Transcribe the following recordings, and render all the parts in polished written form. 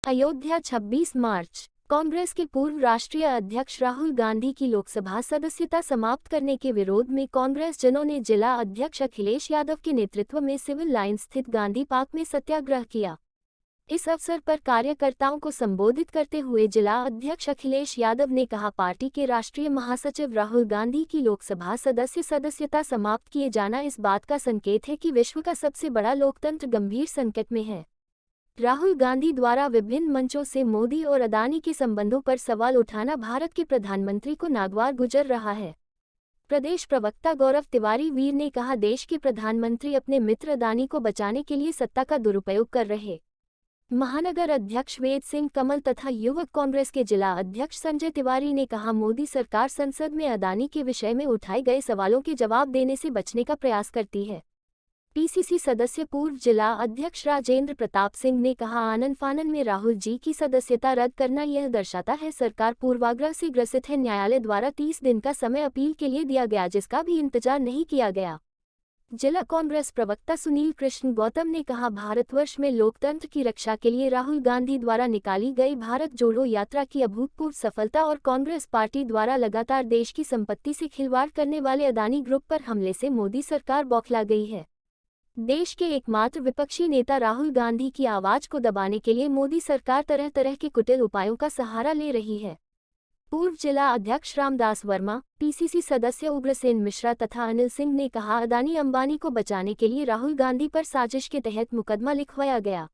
अयोध्या 26 मार्च। कांग्रेस के पूर्व राष्ट्रीय अध्यक्ष राहुल गांधी की लोकसभा सदस्यता समाप्त करने के विरोध में कांग्रेस जनों ने जिला अध्यक्ष अखिलेश यादव के नेतृत्व में सिविल लाइन स्थित गांधी पार्क में सत्याग्रह किया। इस अवसर पर कार्यकर्ताओं को संबोधित करते हुए जिला अध्यक्ष अखिलेश यादव ने कहा, पार्टी के राष्ट्रीय महासचिव राहुल गांधी की लोकसभा सदस्यता समाप्त किए जाना इस बात का संकेत है कि विश्व का सबसे बड़ा लोकतंत्र गंभीर संकट में है। राहुल गांधी द्वारा विभिन्न मंचों से मोदी और अदानी के संबंधों पर सवाल उठाना भारत के प्रधानमंत्री को नागवार गुजर रहा है। प्रदेश प्रवक्ता गौरव तिवारी वीर ने कहा, देश के प्रधानमंत्री अपने मित्र अदानी को बचाने के लिए सत्ता का दुरुपयोग कर रहे। महानगर अध्यक्ष वेद सिंह कमल तथा युवक कांग्रेस के जिला अध्यक्ष संजय तिवारी ने कहा, मोदी सरकार संसद में अदानी के विषय में उठाए गए सवालों के जवाब देने से बचने का प्रयास करती है। पीसीसी सदस्य पूर्व जिला अध्यक्ष राजेंद्र प्रताप सिंह ने कहा, आनन फानन में राहुल जी की सदस्यता रद्द करना यह दर्शाता है सरकार पूर्वाग्रह से ग्रसित है। न्यायालय द्वारा 30 दिन का समय अपील के लिए दिया गया, जिसका भी इंतजार नहीं किया गया। जिला कांग्रेस प्रवक्ता सुनील कृष्ण गौतम ने कहा, भारतवर्ष में लोकतंत्र की रक्षा के लिए राहुल गांधी द्वारा निकाली गई भारत जोड़ो यात्रा की अभूतपूर्व सफलता और कांग्रेस पार्टी द्वारा लगातार देश की संपत्ति से खिलवाड़ करने वाले अदानी ग्रुप पर हमले से मोदी सरकार बौखला गई है। देश के एकमात्र विपक्षी नेता राहुल गांधी की आवाज को दबाने के लिए मोदी सरकार तरह तरह के कुटिल उपायों का सहारा ले रही है। पूर्व जिला अध्यक्ष रामदास वर्मा, पीसीसी सदस्य उग्रसेन मिश्रा तथा अनिल सिंह ने कहा, अदानी अंबानी को बचाने के लिए राहुल गांधी पर साजिश के तहत मुकदमा लिखवाया गया।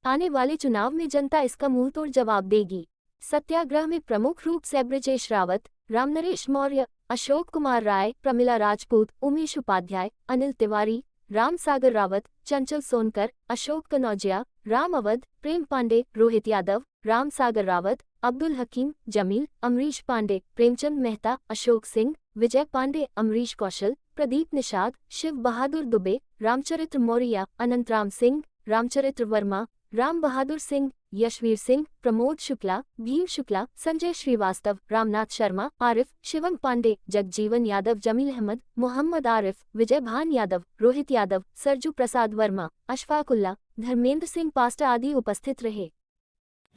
आने वाले चुनाव में जनता इसका मुंहतोड़ जवाब देगी। सत्याग्रह में प्रमुख रूप से ब्रजेश रावत, रामनरेश मौर्य, अशोक कुमार राय, प्रमिला राजपूत, उमेश उपाध्याय, अनिल तिवारी, राम सागर रावत, चंचल सोनकर, अशोक कनौजिया, राम अवध, प्रेम पांडे, रोहित यादव, राम सागर रावत, अब्दुल हकीम, जमील, अमरीश पांडे, प्रेमचंद मेहता, अशोक सिंह, विजय पांडे, अमरीश कौशल, प्रदीप निषाद, शिव बहादुर दुबे, रामचरित्र मौर्य, अनंतराम सिंह, रामचरित्र वर्मा, राम बहादुर सिंह, यशवीर सिंह, प्रमोद शुक्ला, भीम शुक्ला, संजय श्रीवास्तव, रामनाथ शर्मा, आरिफ, शिवम पांडे, जगजीवन यादव, जमील अहमद, मोहम्मद आरिफ, विजय भान यादव, रोहित यादव, सरजू प्रसाद वर्मा, अशफाकुल्ला, धर्मेंद्र सिंह पास्टा आदि उपस्थित रहे।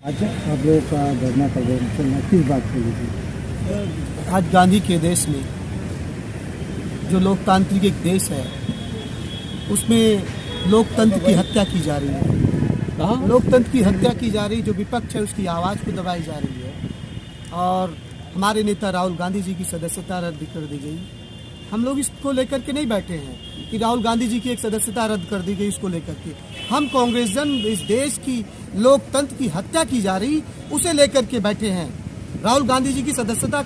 अच्छा, आप लोगों का धरना कर रहे किस बात के लिए? आज गांधी के देश में जो लोकतांत्रिक एक देश है, उसमें लोकतंत्र की हत्या की जा रही है। लोकतंत्र की हत्या की जा रही, जो विपक्ष है उसकी आवाज़ को दबाई जा रही है और हमारे नेता राहुल गांधी जी की सदस्यता रद्द कर दी गई। हम लोग इसको लेकर के नहीं बैठे हैं कि राहुल गांधी जी की एक सदस्यता रद्द कर दी गई, इसको लेकर के हम कांग्रेस जन इस देश की लोकतंत्र की हत्या की जा रही उसे लेकर के बैठे हैं। राहुल गांधी जी की सदस्यता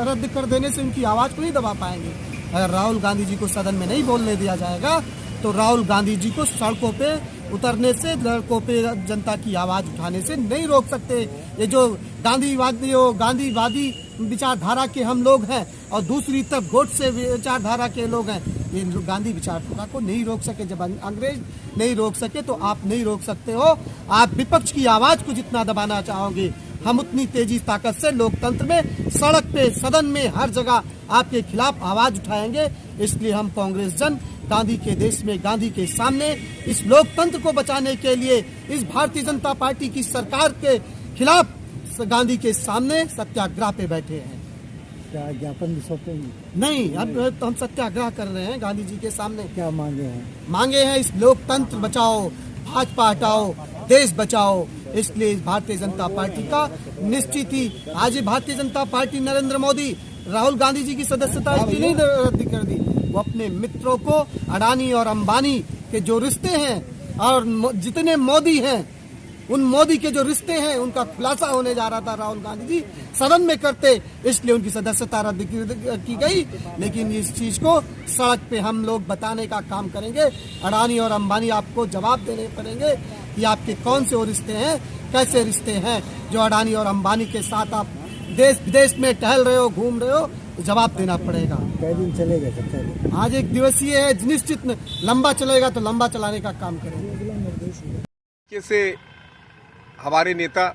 रद्द कर देने से उनकी आवाज़ को नहीं दबा पाएंगे। अगर राहुल गांधी जी को सदन में नहीं बोलने दिया जाएगा तो राहुल गांधी जी को सड़कों पे उतरने से, सड़कों पे जनता की आवाज उठाने से नहीं रोक सकते। ये जो गांधीवादी विचारधारा के हम लोग हैं और दूसरी तरफ गोट से विचारधारा के लोग हैं, ये गांधी विचारधारा को नहीं रोक सके। जब अंग्रेज नहीं रोक सके तो आप नहीं रोक सकते हो। आप विपक्ष की आवाज को जितना दबाना चाहोगे, हम उतनी तेजी ताकत से लोकतंत्र में, सड़क पे, सदन में, हर जगह आपके खिलाफ आवाज उठाएंगे। इसलिए हम कांग्रेस जन गांधी के देश में, गांधी के सामने, इस लोकतंत्र को बचाने के लिए, इस भारतीय जनता पार्टी की सरकार के खिलाफ गांधी के सामने सत्याग्रह पे बैठे हैं। क्या ज्ञापन भी सौंपेंगे? नहीं, अब तो हम सत्याग्रह कर रहे हैं गांधी जी के सामने। क्या मांगे हैं? मांगे हैं इस लोकतंत्र बचाओ, भाजपा हटाओ, देश बचाओ। इसलिए भारतीय जनता पार्टी का निश्चित ही आज भारतीय जनता पार्टी नरेंद्र मोदी राहुल गांधी जी की सदस्यता इसलिए नहीं रद्द कर दी, वो अपने मित्रों को, अडानी और अंबानी के जो रिश्ते हैं और जितने मोदी हैं, उन मोदी के जो रिश्ते हैं उनका खुलासा होने जा रहा था राहुल गांधी जी सदन में करते, इसलिए उनकी सदस्यता रद्द की गई। लेकिन इस चीज को सड़क पे हम लोग बताने का काम करेंगे। अडानी और अंबानी आपको जवाब देने पड़ेंगे कि आपके कौन से वो रिश्ते हैं, कैसे रिश्ते हैं जो अडानी और अंबानी के साथ आप देश विदेश में टहल रहे हो, घूम रहे हो, तो जवाब देना पड़ेगा। कई दिन चलेगा सत्याग्रह? आज एक दिवसीय है, निश्चित लंबा चलेगा तो लंबा चलाने का काम करेंगे। कैसे हमारे नेता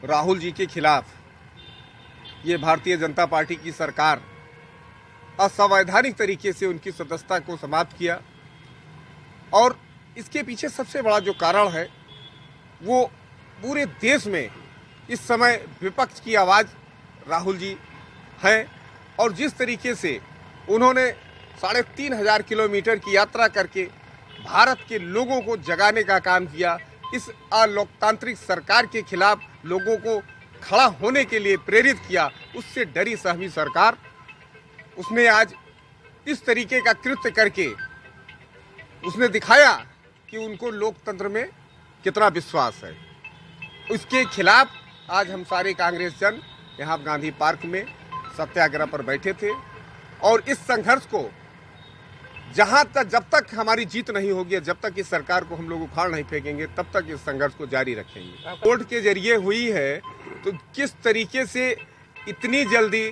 राहुल जी के खिलाफ ये भारतीय जनता पार्टी की सरकार असंवैधानिक तरीके से उनकी सदस्यता को समाप्त किया, और इसके पीछे सबसे बड़ा जो कारण है वो पूरे देश में इस समय विपक्ष की आवाज़ राहुल जी है और जिस तरीके से उन्होंने 3,500 किलोमीटर की यात्रा करके भारत के लोगों को जगाने का काम किया, इस अलोकतांत्रिक सरकार के खिलाफ लोगों को खड़ा होने के लिए प्रेरित किया, उससे डरी सहमी सरकार उसने आज इस तरीके का कृत्य करके उसने दिखाया कि उनको लोकतंत्र में कितना विश्वास है। उसके खिलाफ आज हम सारे कांग्रेस जन यहाँ गांधी पार्क में सत्याग्रह पर बैठे थे और इस संघर्ष को जब तक हमारी जीत नहीं होगी, जब तक इस सरकार को हम लोग उखाड़ नहीं फेंकेंगे, तब तक इस संघर्ष को जारी रखेंगे। कोर्ट के जरिए हुई है तो किस तरीके से इतनी जल्दी,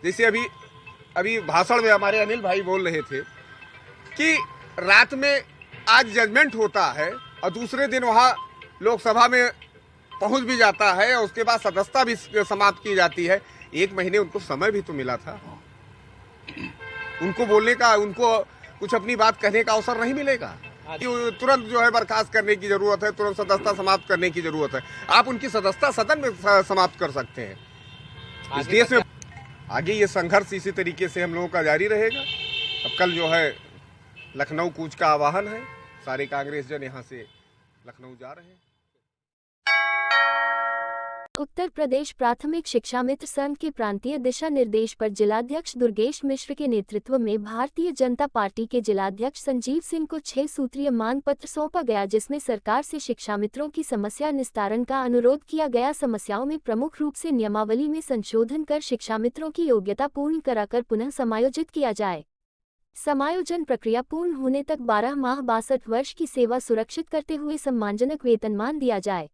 जैसे अभी भाषण में हमारे अनिल भाई बोल रहे थे कि रात में आज जजमेंट होता है और दूसरे दिन वहाँ लोकसभा में पहुंच भी जाता है और उसके बाद सदस्यता भी समाप्त की जाती है। 1 महीने उनको समय भी तो मिला था, उनको बोलने का, उनको कुछ अपनी बात कहने का अवसर नहीं मिलेगा। तुरंत जो है बर्खास्त करने की जरूरत है, तुरंत सदस्यता समाप्त करने की जरूरत है। आप उनकी सदस्यता सदन में समाप्त कर सकते हैं। इस देश में आगे ये संघर्ष इसी तरीके से हम लोगों का जारी रहेगा। अब कल जो है लखनऊ कूच का आह्वान है, सारे कांग्रेस जन यहाँ से लखनऊ जा रहे हैं। उत्तर प्रदेश प्राथमिक शिक्षा मित्र संघ के प्रांतीय दिशा निर्देश पर जिलाध्यक्ष दुर्गेश मिश्र के नेतृत्व में भारतीय जनता पार्टी के जिलाध्यक्ष संजीव सिंह को 6 सूत्रीय मांग पत्र सौंपा गया, जिसमें सरकार से शिक्षा मित्रों की समस्या निस्तारण का अनुरोध किया गया। समस्याओं में प्रमुख रूप से नियमावली में संशोधन कर शिक्षा मित्रों की योग्यता पूर्ण कराकर पुनः समायोजित किया जाए। समायोजन प्रक्रिया पूर्ण होने तक 12 माह 62 वर्ष की सेवा सुरक्षित करते हुए सम्मानजनक वेतनमान दिया जाए।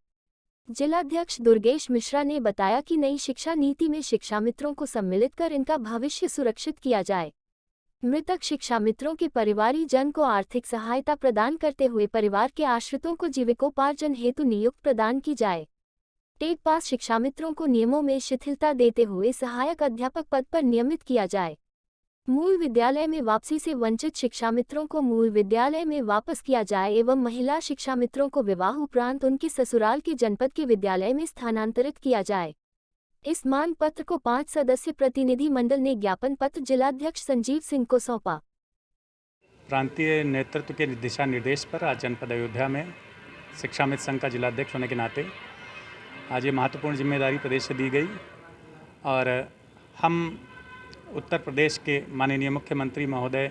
जिलाध्यक्ष दुर्गेश मिश्रा ने बताया कि नई शिक्षा नीति में शिक्षा मित्रों को सम्मिलित कर इनका भविष्य सुरक्षित किया जाए। मृतक शिक्षा मित्रों के परिवारीजन को आर्थिक सहायता प्रदान करते हुए परिवार के आश्रितों को जीविकोपार्जन हेतु नियुक्ति प्रदान की जाए। टेट पास शिक्षा मित्रों को नियमों में शिथिलता देते हुए सहायक अध्यापक पद पर नियमित किया जाए। मूल विद्यालय में वापसी से वंचित शिक्षा मित्रों को मूल विद्यालय में वापस किया जाए एवं महिला शिक्षा मित्रों को विवाह उपरांत उनके ससुराल के जनपद के विद्यालय में स्थानांतरित किया जाए। इस मांग पत्र को 5 सदस्य प्रतिनिधि मंडल ने ज्ञापन पत्र जिलाध्यक्ष संजीव सिंह को सौंपा। प्रांतीय नेतृत्व के दिशा निर्देश पर आज जनपद अयोध्या में शिक्षा मित्र संघ का जिलाध्यक्ष होने के नाते आज ये महत्वपूर्ण जिम्मेदारी प्रदेश से दी गई और हम उत्तर प्रदेश के माननीय मुख्यमंत्री महोदय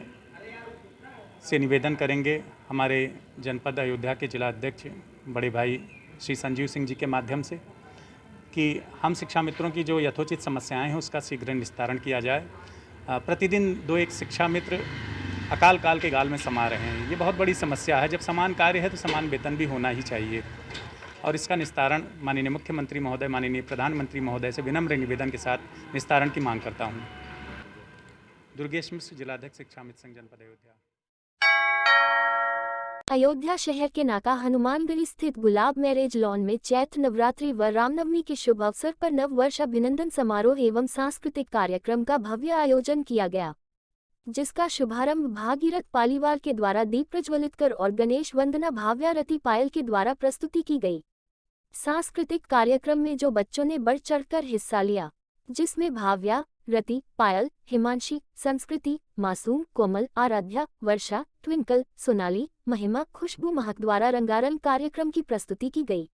से निवेदन करेंगे, हमारे जनपद अयोध्या के जिलाध्यक्ष बड़े भाई श्री संजीव सिंह जी के माध्यम से, कि हम शिक्षा मित्रों की जो यथोचित समस्याएं हैं उसका शीघ्र निस्तारण किया जाए। प्रतिदिन 2-1 शिक्षा मित्र अकाल काल के गाल में समा रहे हैं। ये बहुत बड़ी समस्या है। जब समान कार्य है तो समान वेतन भी होना ही चाहिए और इसका निस्तारण माननीय मुख्यमंत्री महोदय, माननीय प्रधानमंत्री महोदय से विनम्र निवेदन के साथ निस्तारण की मांग करता हूँ। दुर्गेश मिश्र, जिलाध्यक्ष शिक्षा मित्र संघ जनपद अयोध्या। अयोध्या शहर के नाका हनुमानगढ़ी स्थित गुलाब मैरिज लॉन में चैत्र नवरात्रि व रामनवमी के शुभ अवसर पर नव वर्ष अभिनंदन समारोह एवं सांस्कृतिक कार्यक्रम का भव्य आयोजन किया गया, जिसका शुभारंभ भागीरथ पालीवाल के द्वारा दीप प्रज्वलित कर और गणेश वंदना भाव्यारती पायल के द्वारा प्रस्तुति की गई। सांस्कृतिक कार्यक्रम में जो बच्चों ने बढ़ चढ़कर हिस्सा लिया, जिसमें भाव्या, रति, पायल, हिमांशी, संस्कृति, मासूम, कोमल, आराध्या, वर्षा, ट्विंकल, सोनाली, महिमा, खुशबू महक द्वारा रंगारंग कार्यक्रम की प्रस्तुति की गई।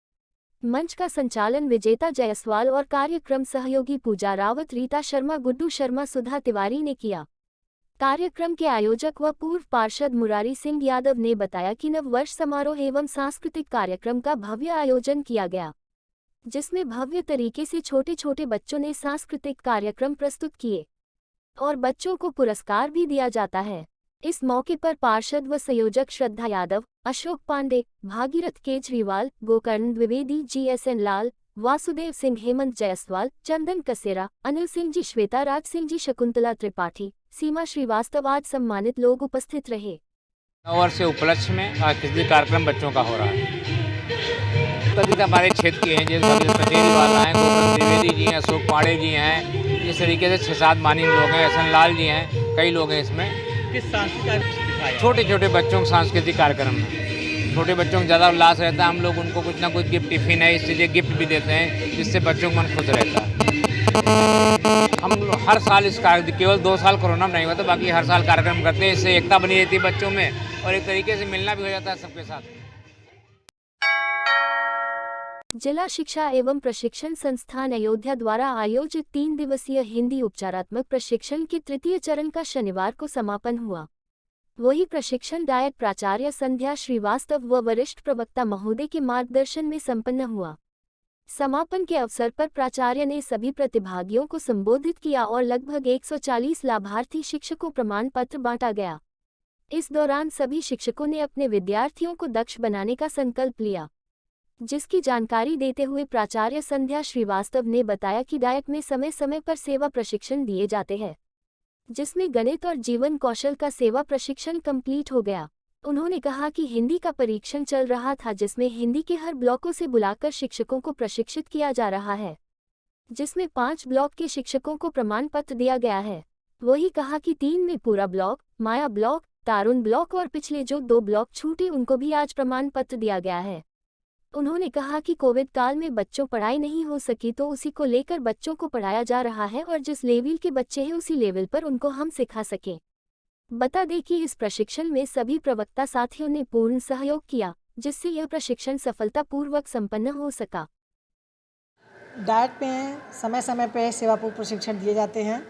मंच का संचालन विजेता जायसवाल और कार्यक्रम सहयोगी पूजा रावत, रीता शर्मा, गुड्डू शर्मा, सुधा तिवारी ने किया। कार्यक्रम के आयोजक व पूर्व पार्षद मुरारी सिंह यादव ने बताया कि नव वर्ष समारोह एवं सांस्कृतिक कार्यक्रम का भव्य आयोजन किया गया, जिसमें भव्य तरीके से छोटे छोटे बच्चों ने सांस्कृतिक कार्यक्रम प्रस्तुत किए और बच्चों को पुरस्कार भी दिया जाता है। इस मौके पर पार्षद व संयोजक श्रद्धा यादव, अशोक पांडे, भागीरथ केजरीवाल, गोकर्ण द्विवेदी, GSN लाल, वासुदेव सिंह, हेमंत जायसवाल, चंदन कसेरा, अनिल सिंह जी, श्वेता राज सिंह जी, शकुंतला त्रिपाठी, सीमा श्रीवास्तव आदि सम्मानित लोग उपस्थित रहे। नववर्ष के उपलक्ष्य में सांस्कृतिक कार्यक्रम बच्चों का हो रहा है। तो हमारे क्षेत्र के हैं जैसे पटेल वाला हैं, गोकर्ण द्विवेदी जी हैं, अशोक पांडे जी हैं, इस तरीके से 6-7 मानी लोग हैं, SN लाल जी हैं, कई लोग हैं इसमें। किस सांस्कृतिक छोटे छोटे बच्चों के सांस्कृतिक कार्यक्रम में छोटे बच्चों को ज़्यादा उल्लास रहता है। हम लोग उनको कुछ ना कुछ गिफ्ट, टिफिन है, इसलिए गिफ्ट भी देते हैं, जिससे बच्चों का मन खुश रहता है। हम लोग हर साल इस कार्य, केवल 2 साल कोरोना में नहीं हुआ था, बाकी हर साल कार्यक्रम करते हैं। इससे एकता बनी रहती है बच्चों में और एक तरीके से मिलना भी हो जाता है सबके साथ। जिला शिक्षा एवं प्रशिक्षण संस्थान अयोध्या द्वारा आयोजित 3 दिवसीय हिंदी उपचारात्मक प्रशिक्षण के तृतीय चरण का शनिवार को समापन हुआ। वही प्रशिक्षण डायट प्राचार्य संध्या श्रीवास्तव व वरिष्ठ प्रवक्ता महोदय के मार्गदर्शन में संपन्न हुआ। समापन के अवसर पर प्राचार्य ने सभी प्रतिभागियों को संबोधित किया और लगभग 140 लाभार्थी शिक्षकों प्रमाण पत्र बांटा गया। इस दौरान सभी शिक्षकों ने अपने विद्यार्थियों को दक्ष बनाने का संकल्प लिया, जिसकी जानकारी देते हुए प्राचार्य संध्या श्रीवास्तव ने बताया कि डायट में समय समय पर सेवा प्रशिक्षण दिए जाते हैं, जिसमें गणित और जीवन कौशल का सेवा प्रशिक्षण कंप्लीट हो गया। उन्होंने कहा कि हिंदी का परीक्षण चल रहा था, जिसमें हिंदी के हर ब्लॉकों से बुलाकर शिक्षकों को प्रशिक्षित किया जा रहा है, जिसमें 5 ब्लॉक के शिक्षकों को प्रमाण पत्र दिया गया है। वही कहा कि 3 में पूरा ब्लॉक, माया ब्लॉक, तारुण ब्लॉक और पिछले जो 2 ब्लॉक छूटे उनको भी आज प्रमाण पत्र दिया गया है। उन्होंने कहा कि कोविड काल में बच्चों पढ़ाई नहीं हो सकी तो उसी को लेकर बच्चों को पढ़ाया जा रहा है और जिस लेवल के बच्चे हैं उसी लेवल पर उनको हम सिखा सकें। बता दें कि इस प्रशिक्षण में सभी प्रवक्ता साथियों ने पूर्ण सहयोग किया, जिससे यह प्रशिक्षण सफलतापूर्वक संपन्न हो सका। डाइट में समय समय पर सेवापूर्ण प्रशिक्षण दिए जाते हैं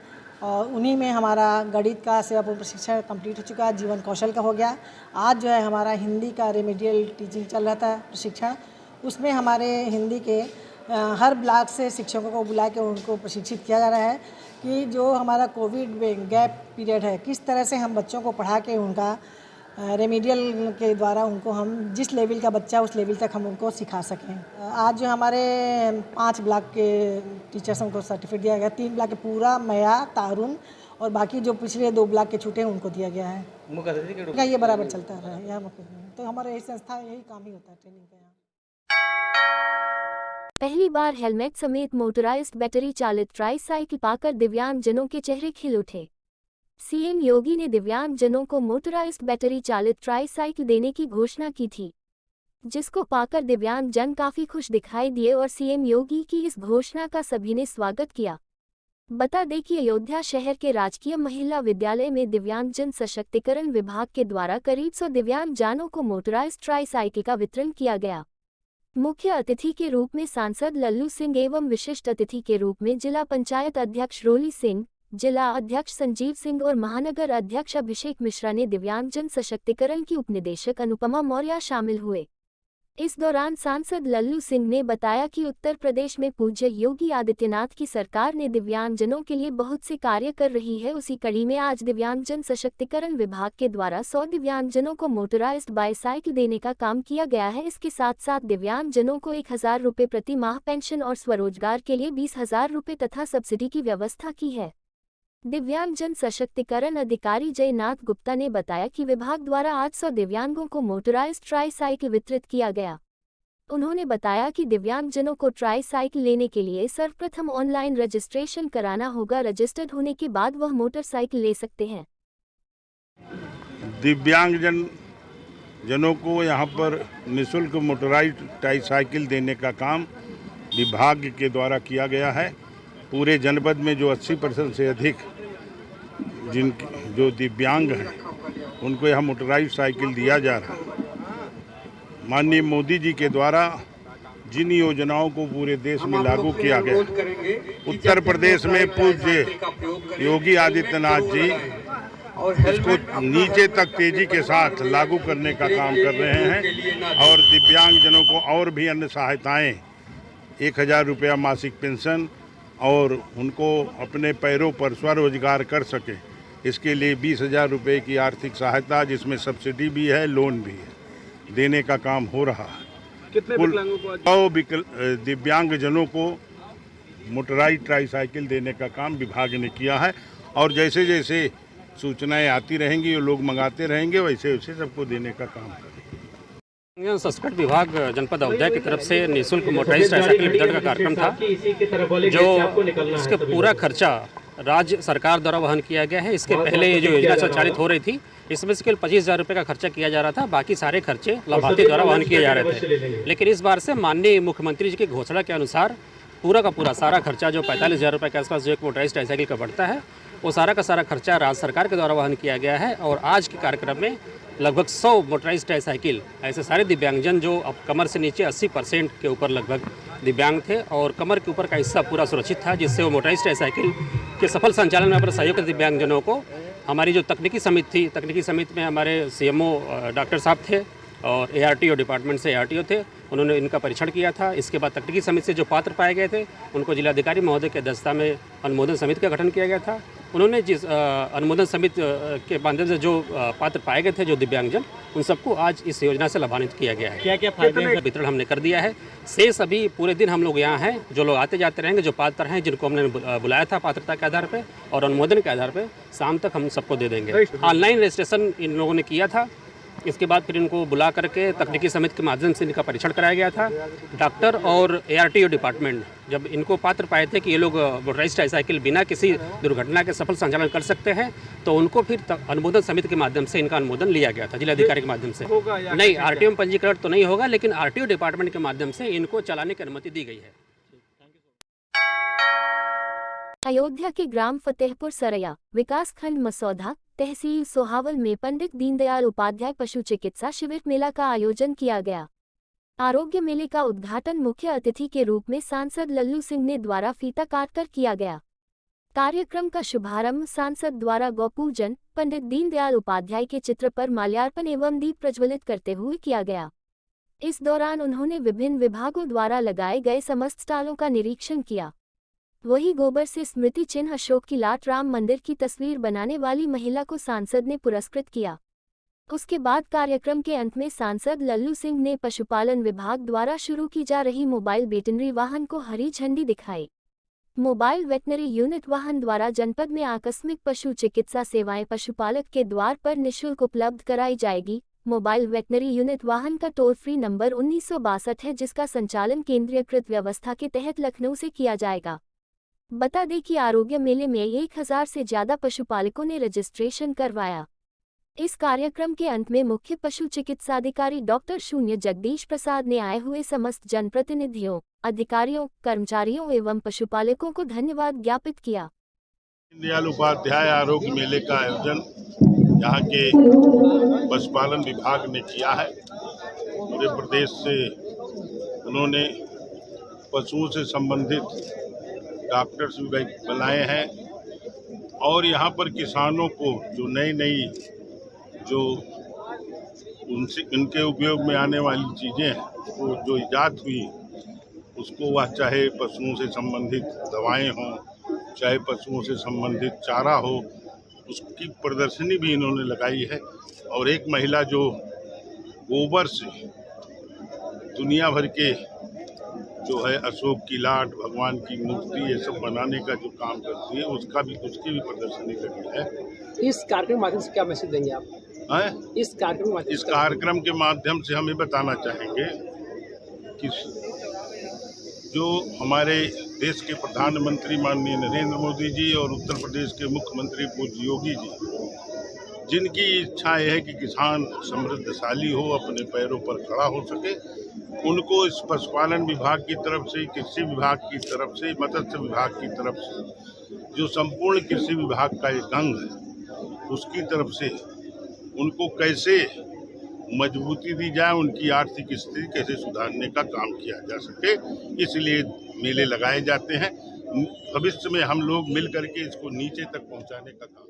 और उन्हीं में हमारा गणित का सेवापूर्ण प्रशिक्षण कंप्लीट हो चुका है, जीवन कौशल का हो गया। आज जो है हमारा हिंदी का रेमेडियल टीचिंग चल रहा था प्रशिक्षण, उसमें हमारे हिंदी के हर ब्लॉक से शिक्षकों को बुला के उनको प्रशिक्षित किया जा रहा है कि जो हमारा कोविड में गैप पीरियड है, किस तरह से हम बच्चों को पढ़ा के उनका रेमेडियल के द्वारा उनको हम जिस लेवल का बच्चा उस लेवल तक हम उनको सिखा सकें। आज जो हमारे 5 ब्लॉक के टीचर्स को सर्टिफिकेट दिया गया, 3 ब्लॉक के पूरा मया, तारुण और बाकी जो पिछले 2 ब्लॉक के छूटे हैं उनको दिया गया है। क्या ये बराबर चलता है यहाँ तो हमारे यही संस्था यही काम ही होता है ट्रेनिंग का। पहली बार हेलमेट समेत मोटराइज्ड बैटरी चालित ट्राईसाइकिल पाकर दिव्यांगजनों के चेहरे खिल उठे। सीएम योगी ने दिव्यांगजनों को मोटराइज्ड बैटरी चालित ट्राईसाइकिल देने की घोषणा की थी, जिसको पाकर दिव्यांगजन काफी खुश दिखाई दिए और सीएम योगी की इस घोषणा का सभी ने स्वागत किया। बता दें कि अयोध्या शहर के राजकीय महिला विद्यालय में दिव्यांगजन सशक्तिकरण विभाग के द्वारा करीब 100 दिव्यांगजनों को मोटराइज्ड ट्राईसाइकिल का वितरण किया गया। मुख्य अतिथि के रूप में सांसद लल्लू सिंह एवं विशिष्ट अतिथि के रूप में जिला पंचायत अध्यक्ष रोली सिंह, जिला अध्यक्ष संजीव सिंह और महानगर अध्यक्ष अभिषेक मिश्रा ने दिव्यांगजन सशक्तिकरण की उपनिदेशक अनुपमा मौर्य शामिल हुए। इस दौरान सांसद लल्लू सिंह ने बताया कि उत्तर प्रदेश में पूज्य योगी आदित्यनाथ की सरकार ने दिव्यांगजनों के लिए बहुत से कार्य कर रही है। उसी कड़ी में आज दिव्यांगजन सशक्तिकरण विभाग के द्वारा 100 दिव्यांगजनों को मोटराइज्ड बाईसाइकिल देने का काम किया गया है। इसके साथ साथ दिव्यांगजनों को 1000 रुपये प्रति माह पेंशन और स्वरोजगार के लिए 20,000 रुपये तथा सब्सिडी की व्यवस्था की है। दिव्यांगजन सशक्तिकरण अधिकारी जयनाथ गुप्ता ने बताया कि विभाग द्वारा आज 100 दिव्यांगों को मोटराइज्ड ट्राईसाइकिल वितरित किया गया। उन्होंने बताया कि दिव्यांगजनों को ट्राईसाइकिल लेने के लिए सर्वप्रथम ऑनलाइन रजिस्ट्रेशन कराना होगा। रजिस्टर्ड होने के बाद वह मोटरसाइकिल ले सकते हैं। दिव्यांगजनों को यहाँ पर निःशुल्क मोटराइज्ड ट्राईसाइकिल देने का काम विभाग के द्वारा किया गया है। पूरे जनपद में जो 80% से अधिक जो दिव्यांग हैं उनको यहाँ मोटराइज्ड साइकिल दिया जा रहा है। माननीय मोदी जी के द्वारा जिन योजनाओं को पूरे देश में लागू किया गया, उत्तर प्रदेश में पूज्य योगी आदित्यनाथ जी इसको नीचे तक तेजी के साथ लागू करने का काम कर रहे हैं और दिव्यांगजनों को और भी अन्य सहायताएं, 1000 रुपया मासिक पेंशन और उनको अपने पैरों पर स्वरोजगार कर सके, इसके लिए 20,000 रुपये की आर्थिक सहायता, जिसमें सब्सिडी भी है, लोन भी है, देने का काम हो रहा है। कितने विकलांगों को दिव्यांगजनों को मोटराइज्ड ट्राईसाइकिल देने का काम विभाग ने किया है और जैसे जैसे सूचनाएं आती रहेंगी और लोग मंगाते रहेंगे वैसे वैसे सबको देने का काम करेंगे। संस्कृत विभाग जनपद अयोध्या की तरफ से निःशुल्क मोटराइज्ड ट्राईसाइकिल वितरण का कार्यक्रम था, जो इसका पूरा खर्चा राज्य सरकार द्वारा वहन किया गया है। इसके पहले ये जो योजना संचालित हो रही थी इसमें से केवल 25,000 रुपये का खर्चा किया जा रहा था, बाकी सारे खर्चे लाभार्थी द्वारा वहन किए जा रहे थे। लेकिन इस बार से माननीय मुख्यमंत्री जी की घोषणा के अनुसार पूरा का पूरा सारा खर्चा जो 45,000 रुपये के आसपास जो एक मोटराइज्ड ट्राईसाइकिल का बढ़ता है, वो सारा का सारा खर्चा राज्य सरकार के द्वारा वहन किया गया है। और आज के कार्यक्रम में लगभग 100 मोटराइज्ड ट्राईसाइकिल ऐसे सारे दिव्यांगजन जो अब कमर से नीचे 80% के ऊपर लगभग दिव्यांग थे और कमर के ऊपर का हिस्सा पूरा सुरक्षित था, जिससे वो मोटराइज्ड ट्राईसाइकिल के सफल संचालन में अपने सहयोग दिव्यांगजनों को हमारी जो तकनीकी समिति थी, तकनीकी समिति में हमारे CMO डॉक्टर साहब थे और ARTO डिपार्टमेंट से ARTO थे, उन्होंने इनका परीक्षण किया था। इसके बाद तकनीकी समिति से जो पात्र पाए गए थे उनको जिलाधिकारी महोदय के अध्यक्षता में अनुमोदन समिति का गठन किया गया था। उन्होंने जिस अनुमोदन समिति के माध्यम से जो पात्र पाए गए थे जो दिव्यांगजन, उन सबको आज इस योजना से लाभान्वित किया गया है। क्या क्या फायदे हैं? वितरण हमने कर दिया है। शेष अभी पूरे दिन हम लोग यहाँ हैं, जो लोग आते जाते रहेंगे, जो पात्र हैं जिनको हमने बुलाया था पात्रता के आधार पर और अनुमोदन के आधार पर, शाम तक हम सबको दे देंगे। ऑनलाइन रजिस्ट्रेशन इन लोगों ने किया था, इसके बाद फिर इनको बुला करके तकनीकी समिति के माध्यम से इनका परीक्षण कराया गया था। डॉक्टर और ARTO डिपार्टमेंट जब इनको पात्र पाए थे कि ये लोग मोटराइज्ड ट्राईसाइकिल बिना किसी दुर्घटना के सफल संचालन कर सकते हैं, तो उनको फिर अनुमोदन समिति के माध्यम से इनका अनुमोदन लिया गया था जिलाधिकारी के माध्यम से। नहीं, RTO में पंजीकरण तो नहीं होगा, लेकिन RTO डिपार्टमेंट के माध्यम से इनको चलाने की अनुमति दी गई है। अयोध्या के ग्राम फतेहपुर सरया, विकासखंड मसौदा, तहसील सोहावल में पंडित दीनदयाल उपाध्याय पशु चिकित्सा शिविर मेला का आयोजन किया गया। आरोग्य मेले का उद्घाटन मुख्य अतिथि के रूप में सांसद लल्लू सिंह ने द्वारा फीता काटकर किया गया। कार्यक्रम का शुभारंभ सांसद द्वारा गौपूजन, पंडित दीनदयाल उपाध्याय के चित्र पर माल्यार्पण एवं दीप प्रज्वलित करते हुए किया गया। इस दौरान उन्होंने विभिन्न विभागों द्वारा लगाए गए समस्त स्टॉलों का निरीक्षण किया। वहीं गोबर से स्मृति चिन्ह अशोक की लाट राम मंदिर की तस्वीर बनाने वाली महिला को सांसद ने पुरस्कृत किया। उसके बाद कार्यक्रम के अंत में सांसद लल्लू सिंह ने पशुपालन विभाग द्वारा शुरू की जा रही मोबाइल वेटनरी वाहन को हरी झंडी दिखाई। मोबाइल वेटनरी यूनिट वाहन द्वारा जनपद में आकस्मिक पशु चिकित्सा सेवाएं पशुपालक के द्वार पर निःशुल्क उपलब्ध कराई जाएगी। मोबाइल वेटनरी यूनिट वाहन का टोल फ्री नंबर 1962 है, जिसका संचालन केंद्रीयकृत व्यवस्था के तहत लखनऊ से किया जाएगा। बता दें कि आरोग्य मेले में 1000 से ज्यादा पशुपालकों ने रजिस्ट्रेशन करवाया। इस कार्यक्रम के अंत में मुख्य पशु चिकित्साधिकारी डॉक्टर शून्य जगदीश प्रसाद ने आए हुए समस्त जनप्रतिनिधियों, अधिकारियों, कर्मचारियों एवं पशुपालकों को धन्यवाद ज्ञापित किया। दीनदयाल उपाध्याय आरोग्य मेले का आयोजन यहाँ के पशुपालन विभाग ने किया है। पूरे प्रदेश से उन्होंने पशुओं से संबंधित डॉक्टर्स भी बनाए हैं और यहाँ पर किसानों को जो नई जो उनके उपयोग में आने वाली चीज़ें हैं, वो जो इजाद हुई उसको, वह चाहे पशुओं से संबंधित दवाएं हों, चाहे पशुओं से संबंधित चारा हो, उसकी प्रदर्शनी भी इन्होंने लगाई है। और एक महिला जो गोबर से दुनिया भर के जो है अशोक की लाट, भगवान की मूर्ति, ये सब बनाने का जो काम करती है, उसकी भी प्रदर्शनी लगी है। इस कार्यक्रम के माध्यम से क्या मैसेज देंगे आप? इस कार्यक्रम के माध्यम से हम ये बताना चाहेंगे कि जो हमारे देश के प्रधानमंत्री माननीय नरेंद्र मोदी जी और उत्तर प्रदेश के मुख्यमंत्री पूज्य योगी जी, जिनकी इच्छा है कि किसान समृद्धशाली हो, अपने पैरों पर खड़ा हो सके, उनको इस पशुपालन विभाग की तरफ से, कृषि विभाग की तरफ से, मत्स्य विभाग की तरफ से, जो संपूर्ण कृषि विभाग का एक अंग है, उसकी तरफ से उनको कैसे मजबूती दी जाए, उनकी आर्थिक स्थिति कैसे सुधारने का काम किया जा सके, इसलिए मेले लगाए जाते हैं। भविष्य में हम लोग मिल करके इसको नीचे तक पहुंचाने का काम